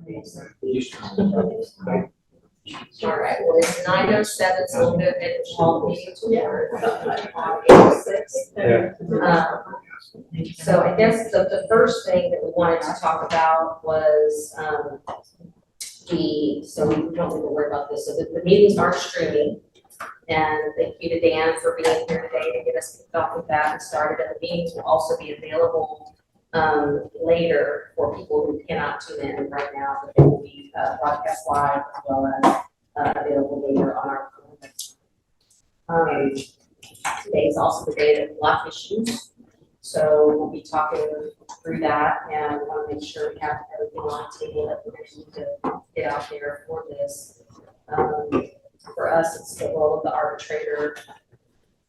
All right, well, it's 9:07, so we'll go ahead and call the meeting to order on April 6th. So I guess the first thing that we wanted to talk about was, so we don't need to worry about this. So the meetings are streaming. And thank you to Dan for being here today to get us kicked off with that and started. And the meetings will also be available later for people who cannot tune in right now, but they will be broadcast live as well as available later on our today is also the day of block issues. So we'll be talking through that and we want to make sure we have everything on the table that we need to get out there for this. For us, it's the role of the arbitrator,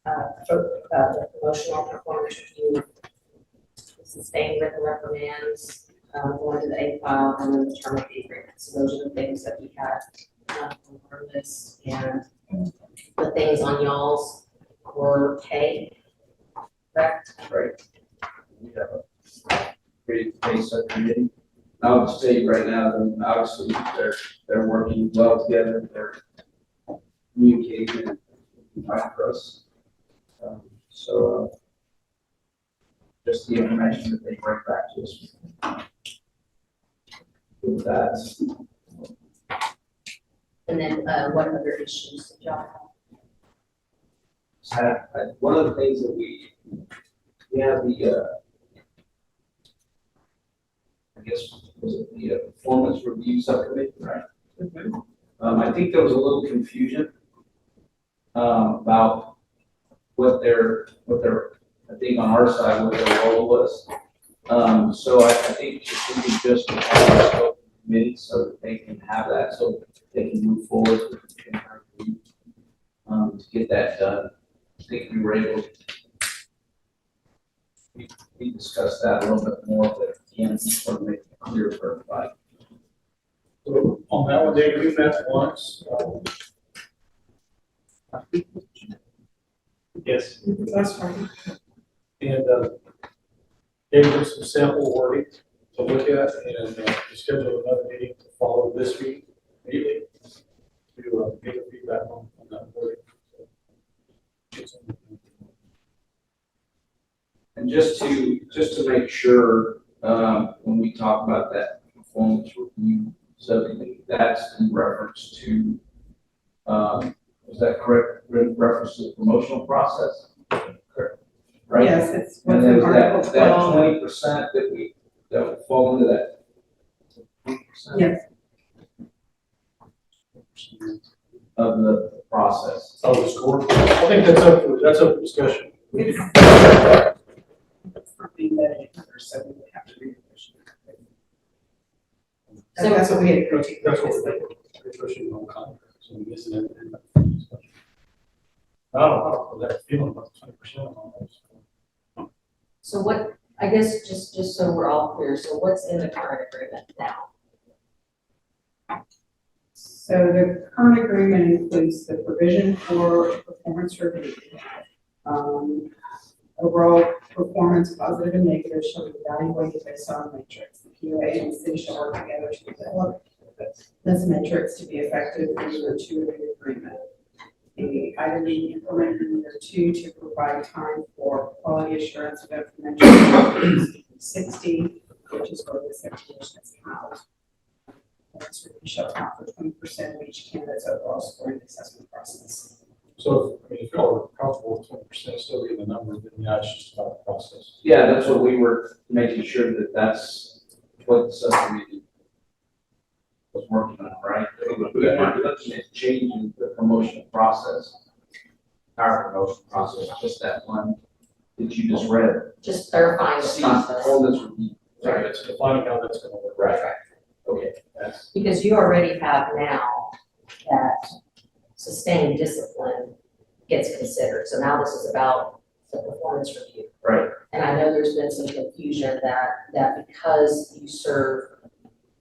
the promotional performance review, sustained written reprimands, going to the A file, and then the term of the agreement. So those are the things that we had on our list, and the things on y'all's were paid. Correct? Right. We have a great pay subcommittee. I would say right now, obviously they're working well together. They're communicating and fighting for us. Just the information that they bring back to us. With that. And then what other issues did y'all have? One of the things that we have the I guess was it the performance review subcommittee, right? Mm-hmm. I think there was a little confusion about what their I think on our side what their role was. So I think it should be just a committee so that they can have that, so they can move forward to get that done. I think we were able to we discussed that a little bit more, but again, sort of make it clear for everybody. So on that one, Dave, we met once. Yes. That's fine. And gave them some sample wording to look at, and we scheduled another meeting to follow this week immediately to get the feedback on that wording. And just to make sure, when we talk about that performance review subcommittee, that's in reference to, is that correct? In reference to the promotional process? Correct. Right? Yes, it's And what's then in Article that 12. 20% that would fall into that. 20% Yes. of the process. Oh, the score? I think that's up for discussion. It's something that it covers, so we would have to read it. So that's what we had agreed to. That's what we're pushing on Confer. So we guess it. I don't know that feeling about 20% on those. So what, I guess, just so we're all clear, so what's in the current agreement now? So the current agreement includes the provision for performance review. Overall performance, positive and negative, shall be evaluated based on a matrix. The POA and the city shall work together to develop this matrix to be effective in year 2 of the agreement. The item being implemented in year 2 to provide time for quality assurance of information 60, which is where this information is housed. This review shall account for 20% of each candidate's overall scoring assessment process. So, I mean, if y'all are comfortable with 20% still being the number, then yeah, it's just about the process. Yeah, that's what we were making sure that's what the subcommittee was working on, right? We weren't looking at changing the promotion process. Our promotion process, just that one that you just read. Just clarifying the See, process. all this review. Right, it's defining how that's gonna work. Right. Okay, that's. Because you already have now that sustained discipline gets considered. So now this is about the performance review. Right. And I know there's been some confusion that because you serve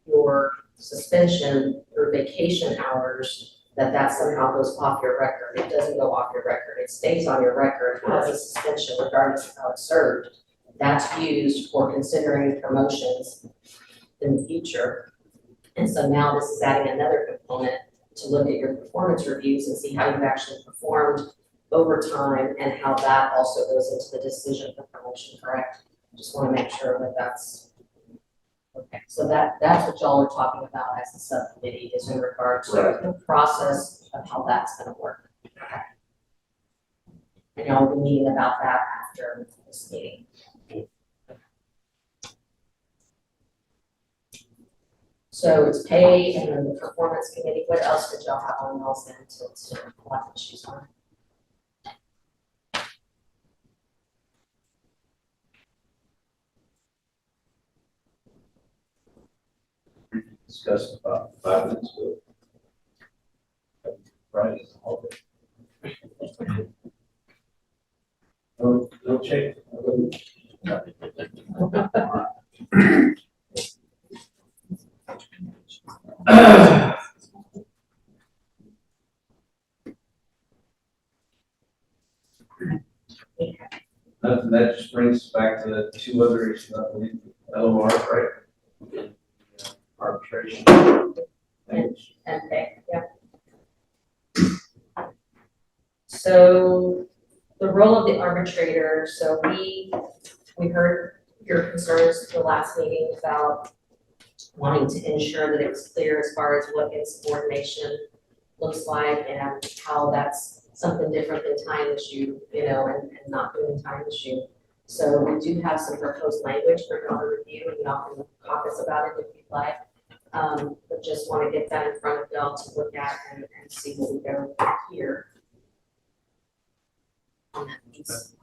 your suspension or vacation hours, that somehow goes off your record. It doesn't go off your record. It stays on your record as a suspension regardless of how it's served. That's used for considering promotions in the future. And so now this is adding another component to look at your performance reviews and see how you've actually performed over time and how that also goes into the decision for promotion, correct? Just want to make sure that that's, okay, so that's what y'all are talking about as a subcommittee is in regard to the process of how that's gonna work. Okay. And y'all will be meeting about that after this meeting. So it's pay and then the performance committee, what else did y'all have on y'all's end to have issues on? Discussed about 5 minutes ago. Friday. No change. That just brings us back to the 2 other issues, I believe, LOR, right? Arbitration. And pay, yeah. So the role of the arbitrator, so we heard your concerns at the last meeting about wanting to ensure that it was clear as far as what insubordination looks like and how that's something different than time issue, you know, and not doing time issue. So we do have some proposed language for y'all to review and y'all can talk us about it if you'd like. But just want to get that in front of y'all to look at and see what we go here. On that piece.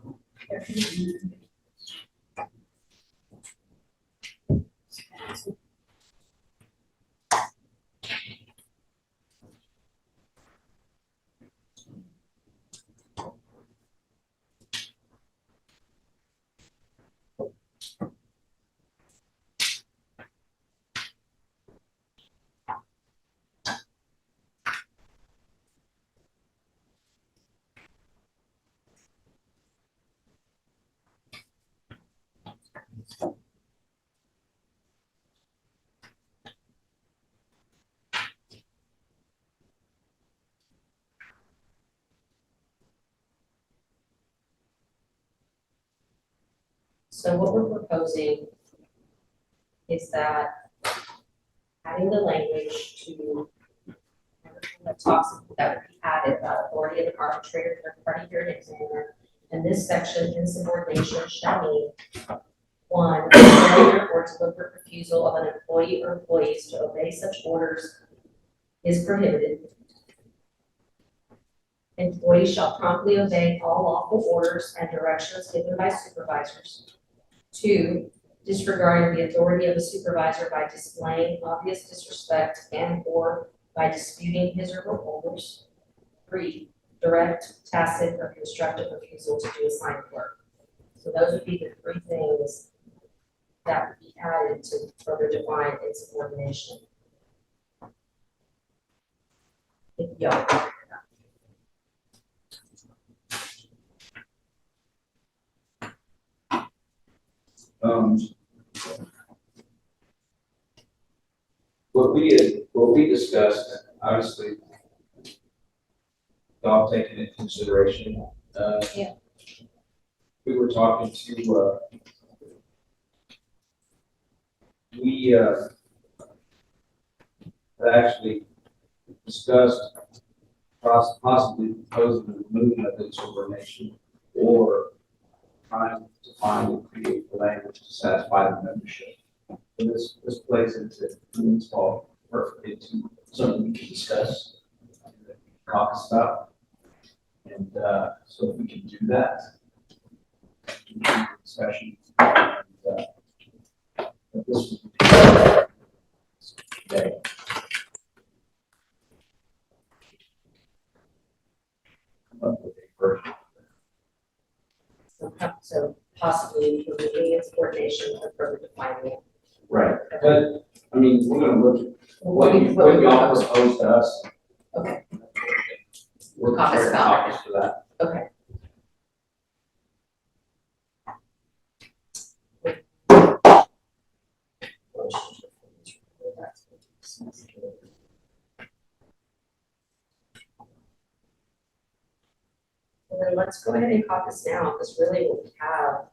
So what we're proposing is that adding the language to that talks, that would be added about authority of an arbitrator, third party hearing examiner. And this section, insubordination shall mean 1, failure or deliberate refusal of an employee or employees to obey such orders is prohibited. Employees shall promptly obey all lawful orders and directions given by supervisors. 2, disregarding the authority of a supervisor by displaying obvious disrespect and or by disputing his or her orders. 3, direct, tacit, or constructive refusal to do assigned work. So those would be the 3 things that would be added to further define insubordination. If y'all agree with that. What we discussed, obviously, y'all taken into consideration. Yeah. We were talking to, we actually discussed possibly proposing the removal of insubordination or trying to find and create the language to satisfy the membership. So this plays into this fall perfectly into something we can discuss, talk about. And so if we can do that, we can do the discussion. And, but this would be today. Come up with a version. So possibly removing insubordination or further defining it. Right, but, I mean, we're gonna look at What what we y'all propose. proposed to us. Okay. We're Talk us prepared to about talk us to that. Okay. let's go ahead and caucus now, because really what we have,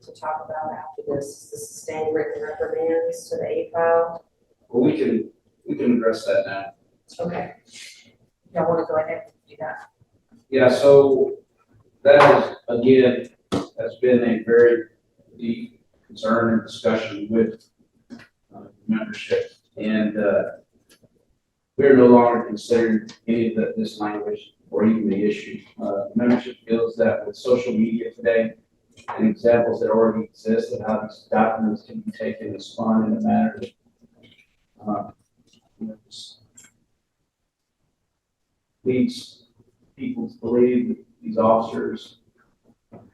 to talk about after this, is the sustained written reprimands to the A file. Well, we can address that now. Okay. Y'all wanna go ahead and do that? Yeah, so that is, again, has been a very deep concern and discussion with membership. And we're no longer considering any of this language or even the issue. Membership feels that with social media today and examples that already exist of how these documents can be taken and spun in a manner that just leads people to believe that these officers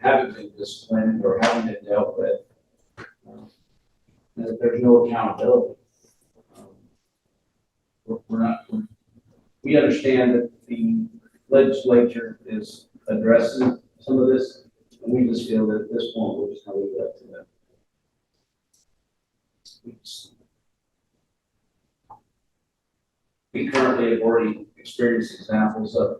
haven't been disciplined or haven't been dealt with, and that there's no accountability. We understand that the legislature is addressing some of this, and we just feel that at this point, we're just going to leave it up to them. We currently have already experienced examples of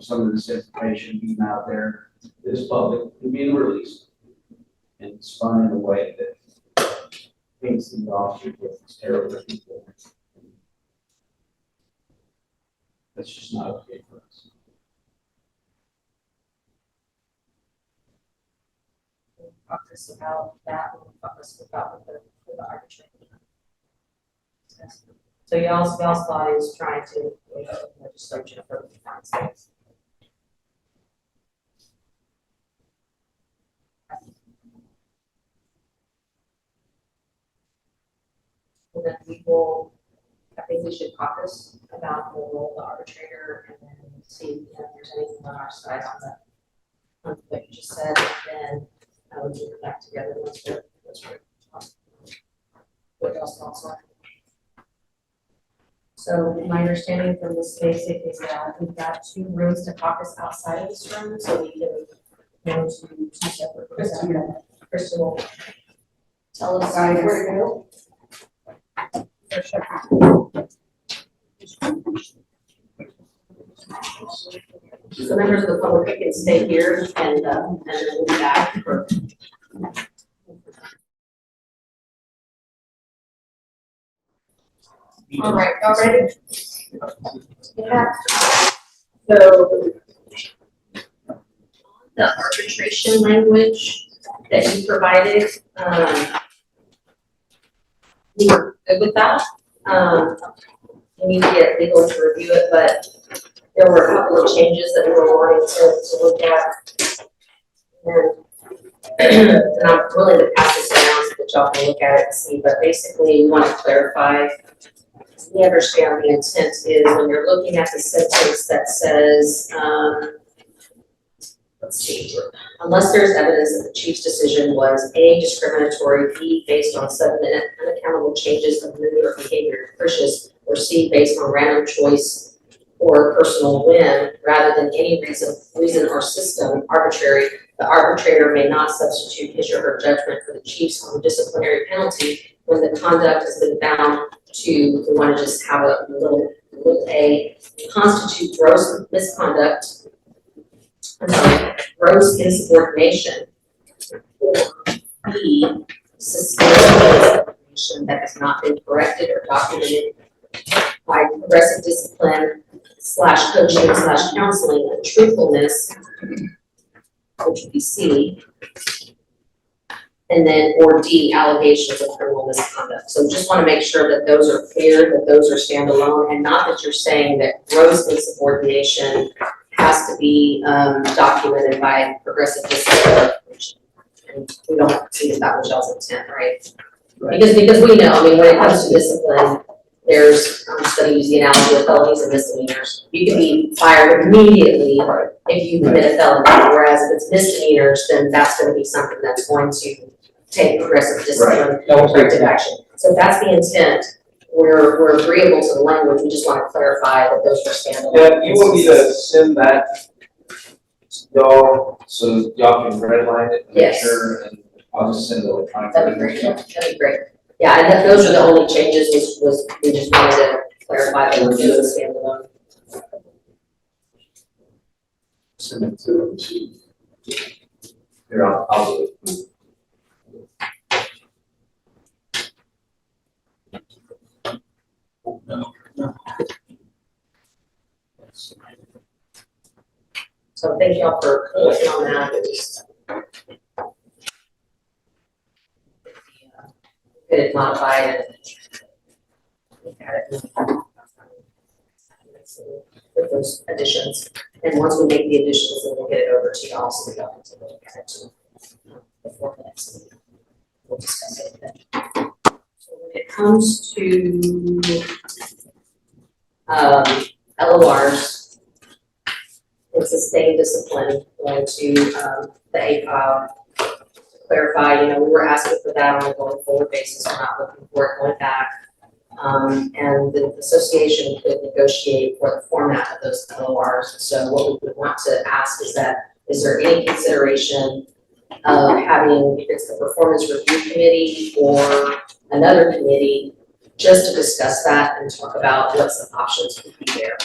some of this information being out there that is public and being released and spun in a way that paints the officers with these terrible people. That's just not okay for us. We'll talk this about that, we'll talk this about with the arbitration. So y'all's thought is trying to legislature for the United States. Well, then we will, I think we should caucus about the role of the arbitrator and then see if there's anything on our side on what you just said, and then we'll get back together once we're what y'all's thoughts are. So my understanding from this basic is that we've got 2 rooms to caucus outside of this room, so we can go to 2 separate rooms. Kristen will tell us where to go. So members of the public can stay here and then we'll be back for. All right, y'all ready? Yeah. So the arbitration language that you provided, we were good with that. We need to get legal to review it, but there were a couple of changes that we were wanting to look at. And I'm willing to pass this around so that y'all can look at it and see, but basically we want to clarify. We understand the intent is when you're looking at the sentence that says, let's see, unless there's evidence that the chief's decision was A, discriminatory, B, based on sudden and unaccountable changes of mood or behavior, capricious, or C, based on random choice or personal whim, rather than any reason or system arbitrary, the arbitrator may not substitute his or her judgment for the chief's on disciplinary penalty when the conduct has been found to, we want to just have a little a, constitute gross misconduct, gross insubordination, or B, sustained insubordination that has not been corrected or documented by progressive discipline / coaching / counseling and truthfulness, which would be C, and then, or D, allegations of criminal misconduct. So just want to make sure that those are clear, that those are standalone, and not that you're saying that gross insubordination has to be documented by progressive discipline. And we don't see that was y'all's intent, right? Because we know, I mean, when it comes to discipline, there's, I'm just gonna use the analogy of felonies and misdemeanors. You can be fired immediately if you commit a felony, whereas if it's misdemeanors, then that's gonna be something that's going to take progressive discipline and corrective action. So if that's the intent, we're agreeable to the language, we just wanna clarify that those are standalone. Yeah, you want me to send that to y'all so y'all can redline it and make Yes. sure, and I'll just send it electronically. That'd be great, yeah, that'd be great. Yeah, and those are the only changes, was we just wanted to clarify that we're doing the standalone. Send it to them. Here, I'll do it. So thank y'all for working on that. Get it modified and look at it. With those additions. And once we make the additions, then we'll get it over to y'all so we don't have to look at it before the next meeting. We'll discuss it then. So when it comes to LORs, and sustained discipline, going to the APOW, clarify, you know, we were asking for that on a going forward basis, we're not looking for it going back. And the association could negotiate for the format of those LORs. So what we would want to ask is that, is there any consideration of having, if it's the performance review committee or another committee, just to discuss that and talk about what some options could be there.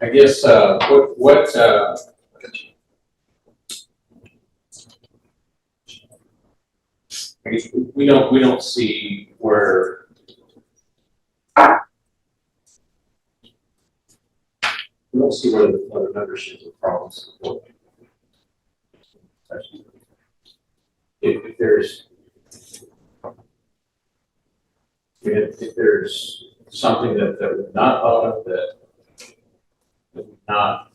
I guess, I guess we don't see where the membership of problems. If there's something that we've not thought of that we've not,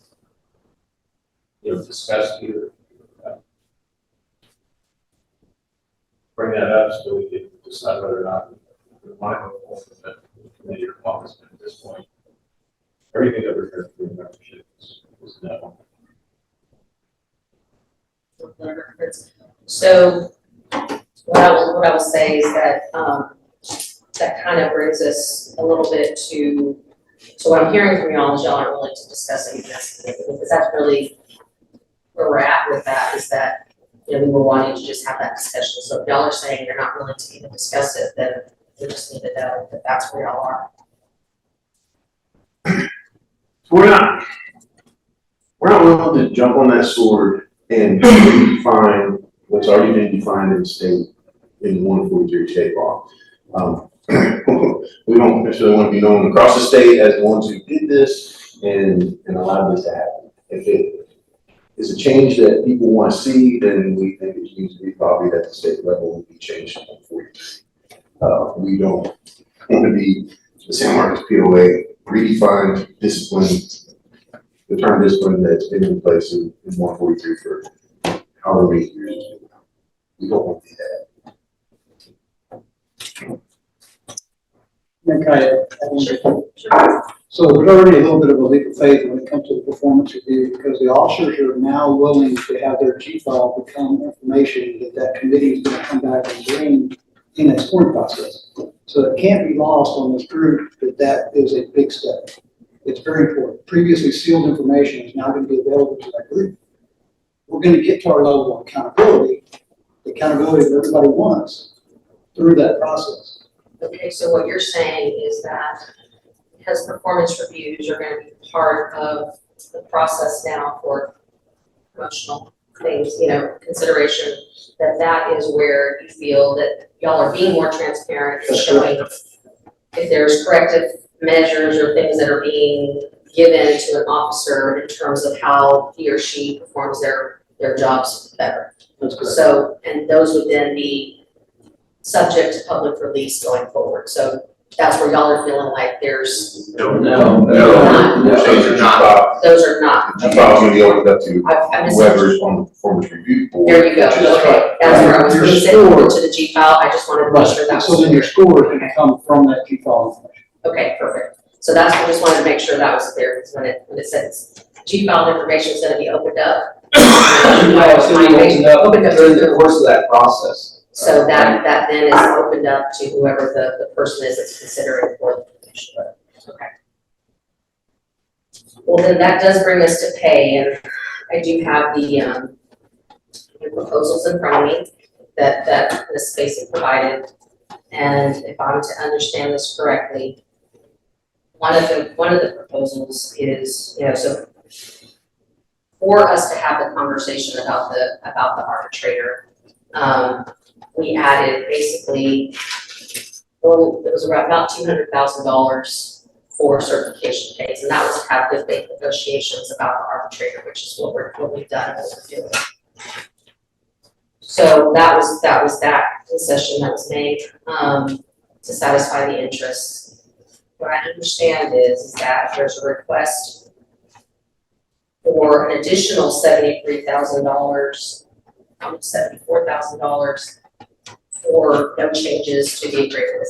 discussed here, bring that up so we can decide whether or not we want to go forward with that committee or caucus. But at this point, everything that we're hearing through the membership is no. So what I will say is that that kind of brings us a little bit to, so what I'm hearing from y'all is y'all aren't willing to discuss any of this, because that's really where we're at with that, is that, we were wanting to just have that discussion. So if y'all are saying you're not willing to even discuss it, then we just need to know that that's where y'all are. We're not willing to jump on that sword and define what's already been defined in the state in 143 state law. We don't necessarily want to be known across the state as the ones who did this and allowed this to happen. If it is a change that people want to see, then we think it needs to be probably at the state level will be changed to 143. We don't want to be the San Marcos POA redefined discipline, the term discipline that's been in place in 143 for however many years. We don't want to do that. So there's already a little bit of a leap of faith when it comes to the performance review, because the officers are now willing to have their G-file become information that committee is going to come back and bring in its scoring process. So it can't be lost on this group that is a big step. It's very important. Previously sealed information is now going to be available to that group. We're going to get to our level of accountability, the accountability that everybody wants through that process. Okay, so what you're saying is that because performance reviews are going to be part of the process now for promotional things, consideration, that is where you feel that y'all are being more transparent and showing if there's corrective measures or things that are being given to an officer in terms of how he or she performs their jobs better. That's correct. So, and those would then be subject to public release going forward. So That's where y'all are feeling like there's, No, Those are not. those are not. G file's gonna be opened up to I just, whoever's on the performance review board. there you go, which is- okay, that's where I was Your gonna say, score. to the G file, I just wanted to make sure that was. So then your score is gonna come from that G file information. Okay, perfect. So that's, I just wanted to make sure that was clear, because when it says G file information is gonna be opened up. No, it's gonna be opened up during the course of that process. So that then is opened up to whoever the person is that's considering for the position. Okay. Well, then that does bring us to pay, and I do have the proposals in front of me that Ms. Spacey provided. And if I'm to understand this correctly, one of the proposals is, so for us to have the conversation about the arbitrator, we added basically, well, it was about $200,000 for certification pays, and that was to have good faith negotiations about the arbitrator, which is what we've done and what we're doing. So that was that concession that was made to satisfy the interests. What I understand is that there's a request for an additional $74,000 for no changes to the agreement.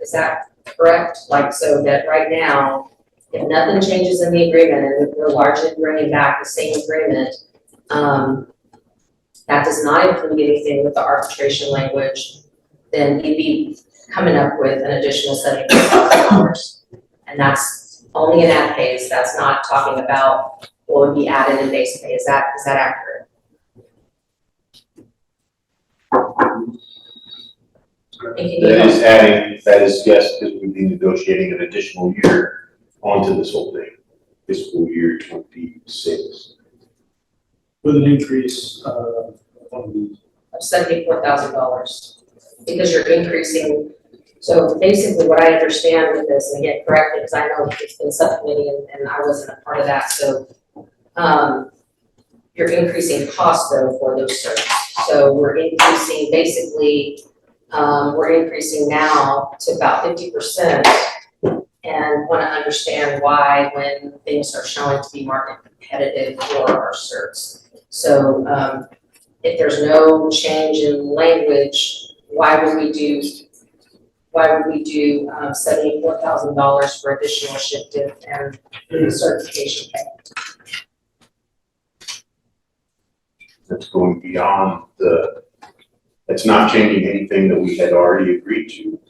Is that correct? Like, so that right now, if nothing changes in the agreement and we're largely bringing back the same agreement, that does not include anything with the arbitration language, then you'd be coming up with an additional $74,000. And that's only in ad pays. That's not talking about what would be added in base pay. Is that accurate? That is, yes, because we'd be negotiating an additional year onto this whole thing, fiscal year 26. With an increase, on the, Of $74,000, because you're increasing. So basically what I understand with this, and again, correct me, because I know it's been subcommittee and I wasn't a part of that, so you're increasing cost though for those services. So we're increasing, basically, we're increasing now to about 50%, and want to understand why when things are showing to be market competitive for our certs. So if there's no change in language, why would we do $74,000 for additional shift and certification pay? That's going beyond that's not changing anything that we had already agreed to.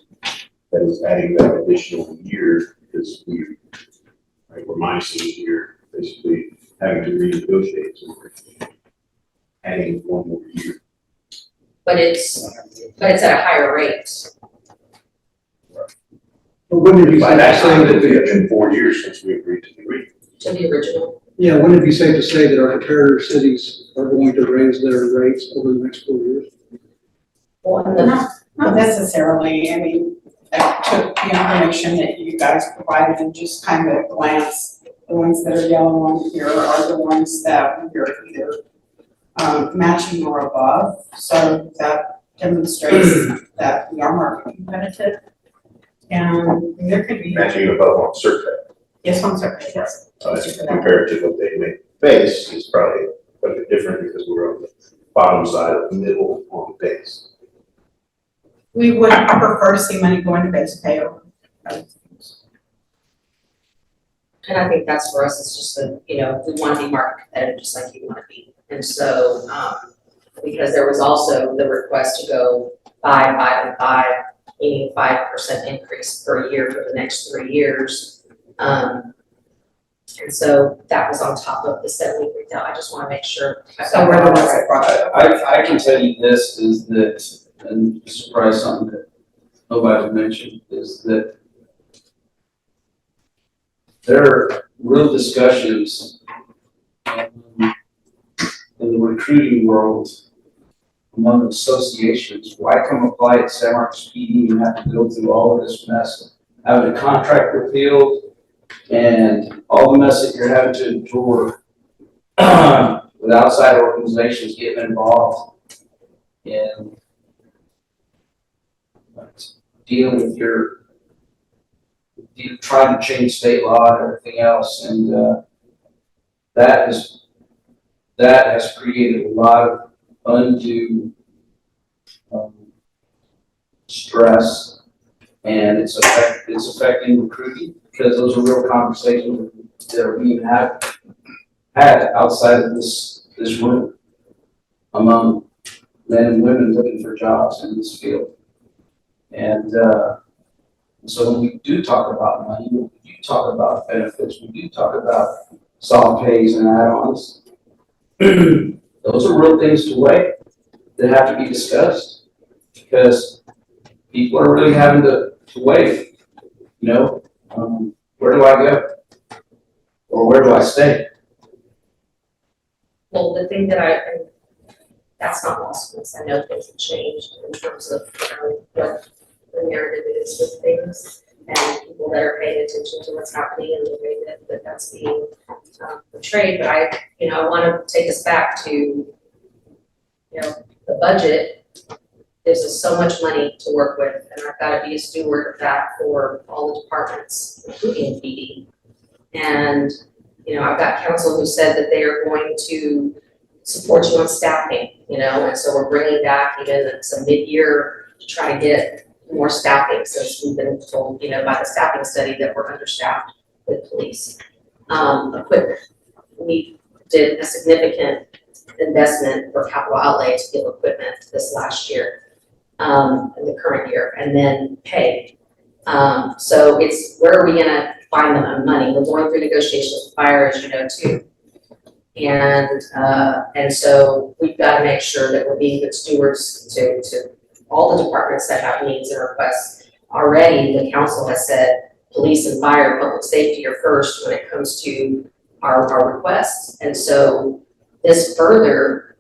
That is adding that additional year because we're minusing a year, basically having to renegotiate. So we're adding one more year. But it's at a higher rate. But wouldn't it be By safe that to say time, that it's been 4 years since we agreed to the agreement. To the original. yeah, wouldn't it be safe to say that our comparator cities are going to raise their rates over the next 4 years? Well, and Not necessarily, I mean, I took the information that you guys provided and just kind of glance. The ones that are yellow on here are the ones that we're either matching or above, so that demonstrates that we are market competitive. And there could be, Matching above on certificate. yes, I'm sorry, yes. Compared to what they make base is probably a bit different because we're on the bottom side of the middle on base. We would prefer to see money going to base pay over other things. I think that's for us, it's just that, we want to be market competitive just like you want to be. And so, because there was also the request to go 5, 5, and 5, meaning 5% increase per year for the next 3 years. And so that was on top of the 73,000. I just want to make sure. So we're the ones that brought it up. I can tell you this is that, and surprise something that nobody mentioned, is that there are real discussions in the recruiting world among associations. Why come apply at San Marcos PD and have to go through all of this mess, having a contract repealed and all the mess that you're having to endure with outside organizations getting involved in dealing with your trying to change state law and everything else, and that has created a lot of undue stress, and it's affecting recruiting, because those are real conversations that are being had outside of this room among men and women looking for jobs in this field. And so when we do talk about money, when we do talk about benefits, we do talk about soft pays and add-ons, those are real things to weigh that have to be discussed, because people are really having to weigh, where do I go? Or where do I stay? Well, the thing that's not lost on us. I know things have changed in terms of what the narrative is with things, and people that are paying attention to what's happening and the way that's being portrayed. But I want to take us back to, the budget gives us so much money to work with, and I've got to be a steward of that for all the departments, including PD. And, I've got counsel who said that they are going to support you on staffing, and so we're bringing back even some mid-year to try to get more staffing, since we've been told, by the staffing study that we're understaffed with police. Equipment, we did a significant investment for capital outlay to give equipment this last year, in the current year, and then pay. So it's, where are we gonna find the money? We're going through negotiations with fire, as you know, too. And so we've got to make sure that we're being good stewards to all the departments that have needs and requests. Already, the council has said police and fire, public safety are first when it comes to our requests. And so this further,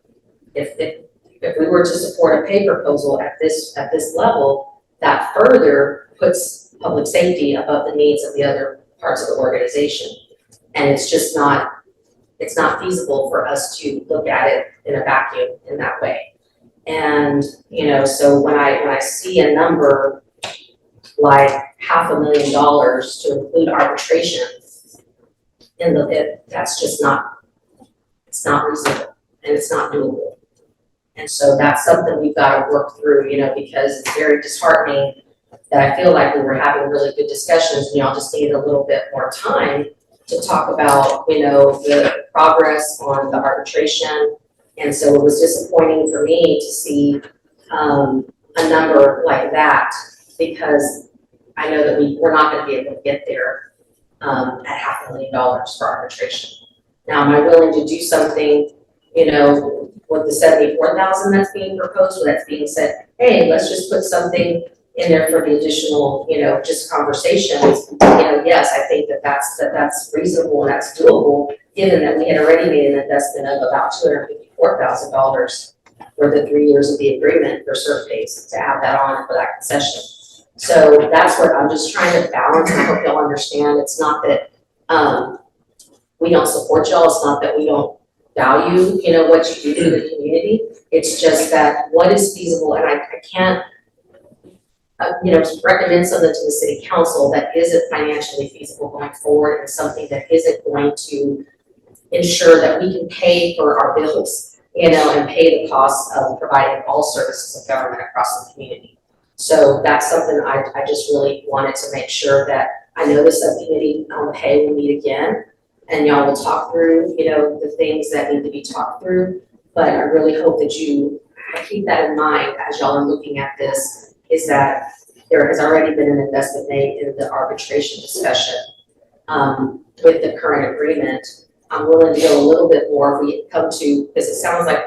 if we were to support a pay proposal at this level, that further puts public safety above the needs of the other parts of the organization. And it's just not, it's not feasible for us to look at it in a vacuum in that way. And, so when I see a number like $500,000 to include arbitration in that's just not, it's not reasonable and it's not doable. And so that's something we've got to work through, because it's very disheartening that I feel like we were having really good discussions and y'all just needed a little bit more time to talk about, the progress on the arbitration. And so it was disappointing for me to see a number like that, because I know that we're not going to be able to get there at $500,000 for arbitration. Now, am I willing to do something, with the $74,000 that's being proposed, or that's being said, hey, let's just put something in there for the additional, just conversations? Yes, I think that's reasonable and that's doable, given that we had already made an investment of about $254,000 for the 3 years of the agreement for surf days to add that on for that concession. So that's what I'm just trying to balance. I hope y'all understand. It's not that we don't support y'all. It's not that we don't value, what you do to the community. It's just that what is feasible, and I can't, recommend something to the city council that isn't financially feasible going forward, and something that isn't going to ensure that we can pay for our bills, and pay the costs of providing all services of government across the community. So that's something I just really wanted to make sure that I know the subcommittee on pay will meet again, and y'all will talk through, the things that need to be talked through. But I really hope that you keep that in mind as y'all are looking at this, is that there has already been an investment made in the arbitration discussion. With the current agreement, I'm willing to go a little bit more if we come to, because it sounds like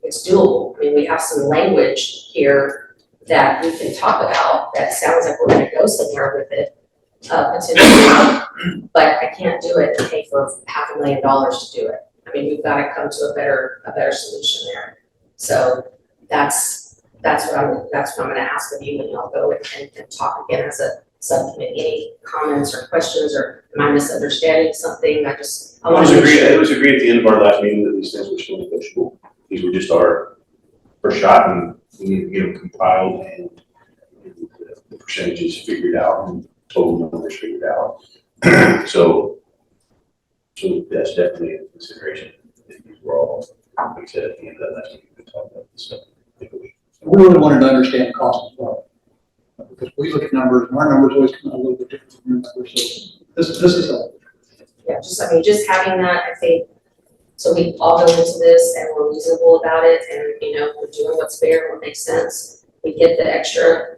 it's doable. I mean, we have some language here that we can talk about that sounds like we're gonna go somewhere with it, potentially, but I can't do it and pay for $500,000 to do it. I mean, we've got to come to a better solution there. So that's what I'm gonna ask of you when y'all go and talk again as a subcommittee. Any comments or questions, or am I misunderstanding something? I want to make sure. It was agreed at the end of our last meeting that these things were still negotiable. These were just our first shot, and we need to get them compiled and the percentages figured out. And total numbers figured out. So that's definitely a consideration. We're all, like I said, at the end of that last week, we talked about this stuff. We really wanted to understand cost as well. Because we look at numbers, and our numbers always come out a little bit different from your numbers, so this is a. Yeah, just having that, I think, so we all go into this and we're reasonable about it and, we're doing what's fair, what makes sense. We get the extra,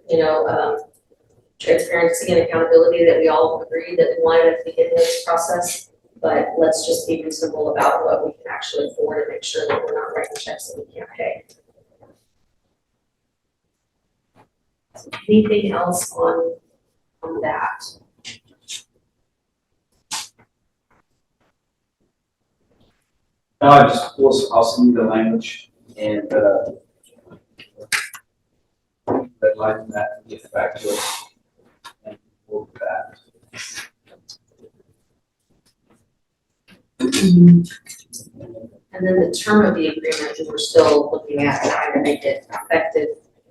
transparency and accountability that we all agreed that we wanted at the beginning of this process. But let's just be reasonable about what we can actually afford and make sure that we're not writing checks that we can't pay. Anything else on that? No, I'll send you the language and, redline that and get back to us. And we'll do that. And then the term of the agreement, we're still looking at trying to make it effective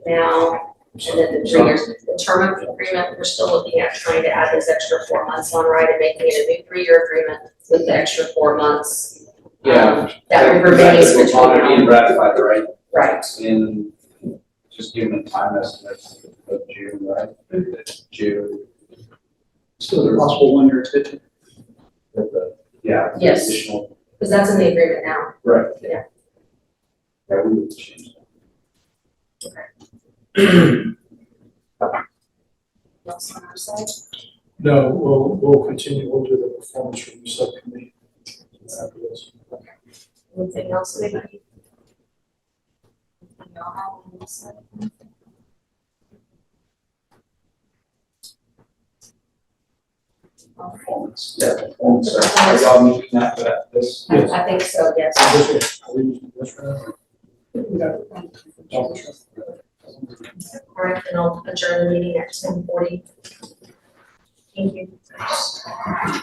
now. And then the 3 years, the term of the agreement, we're still looking at trying to add those extra 4 months on, right, and making it a new 3-year agreement with the extra 4 months. That would remain It's on being ratified, right? Right. In, just give them a time estimate of June, right? June. Still a possible 1-year extension. With the, yeah. Yes. Additional, Because that's in the agreement now. right. Yeah. Yeah, we would change Else on our side? No, we'll continue, we'll do the performance review subcommittee after this. Anything else, anybody? Y'all have anything to say? All right. Yeah, performance, are y'all meeting after that, this? I think so, yes. This one, are we using this round? All right, then I'll adjourn the meeting at 10:40. Thank you.